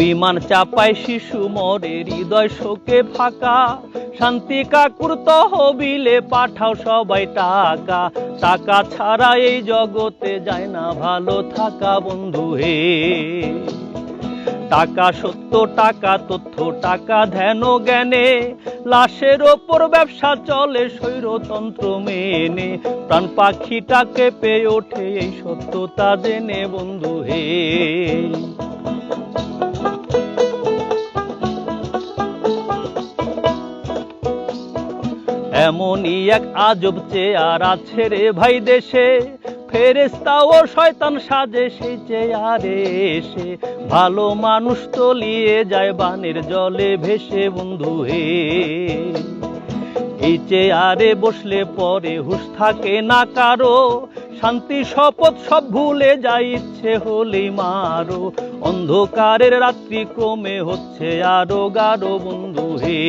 বিমান চাপায় শিশু মরে হৃদয় শোকে ফাঁকা, শান্তি কাকুর তহবিলে পাঠাও সবাই টাকা, টাকা ছাড়া এই জগতে যায় না ভালো থাকা বন্ধু হে। টাকা সত্য, টাকা তথ্য, টাকা ধ্যান ও জ্ঞানে, লাশের ওপর ব্যবসা চলে স্বৈরতন্ত্র মেনে, প্রাণ পাখিটাকে পেয়ে ওঠে এই সত্যতা জেনে বন্ধু হে। এমনই এক আজব চেয়ার আছে রে ভাই দেশে, ফেরেশতা ও শয়তান সাজে সেই চেয়ারে এসে, ভালো মানুষ তলিয়ে যায় বানের জলে ভেসে বন্ধু হে। এই চেয়ারে বসলে পরে হুঁশ থাকে না কারো, শান্তি শপথ সব ভুলে যায় ইচ্ছে হলেই মারো, অন্ধকারের রাত্রি ক্রমে হচ্ছে আরো গাঢ় বন্ধু হে।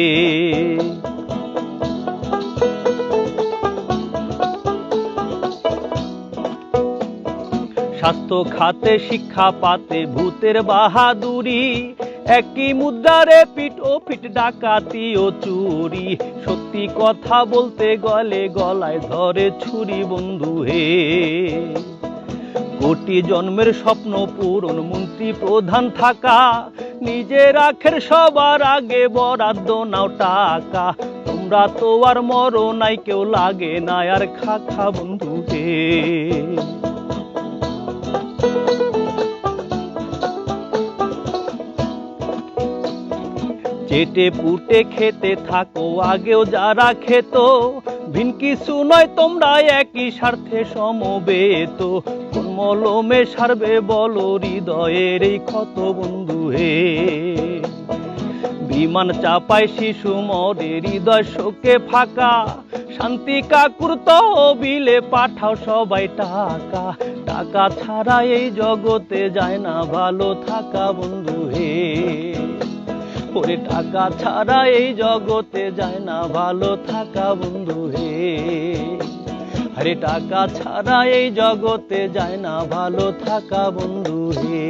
স্বাস্থ্য খাতে শিক্ষা পাতে ভূতের বাহাদুরি, একই মুদ্রারে পিট ও পিট ডাকাতি ও চুরি, সত্যি কথা বলতে গেলে গলায় ধরে ছুরি বন্ধু হে। কোটি জন্মের স্বপ্ন পূরণ মন্ত্রী প্রধান থাকা, নিজের আখের সবার আগে বরাদ্দ নাও টাকা, তোমরা তো আর মরো নাই কেউ লাগে না আর খাখা বন্ধু হে। চেটে পুটে খেতে থাকো আগেও যারা খেত, ভিন কিছু নয় তোমরা একই স্বার্থে সমবেত, কোন মলমে সারবে বলো হৃদয়ের এই ক্ষত বন্ধু হে। বিমান চাপায় শিশু মরে হৃদয় শোকে ফাঁকা, শান্তি কাকুর তহবিলে পাঠাও সবাই টাকা, টাকা ছাড়া এই জগতে যায় না ভালো থাকা বন্ধু হে। ওরে টাকা ছাড়া এই জগতে যায় না ভালো থাকা বন্ধু হে। আরে টাকা ছাড়া এই জগতে যায় না ভালো থাকা বন্ধু হে।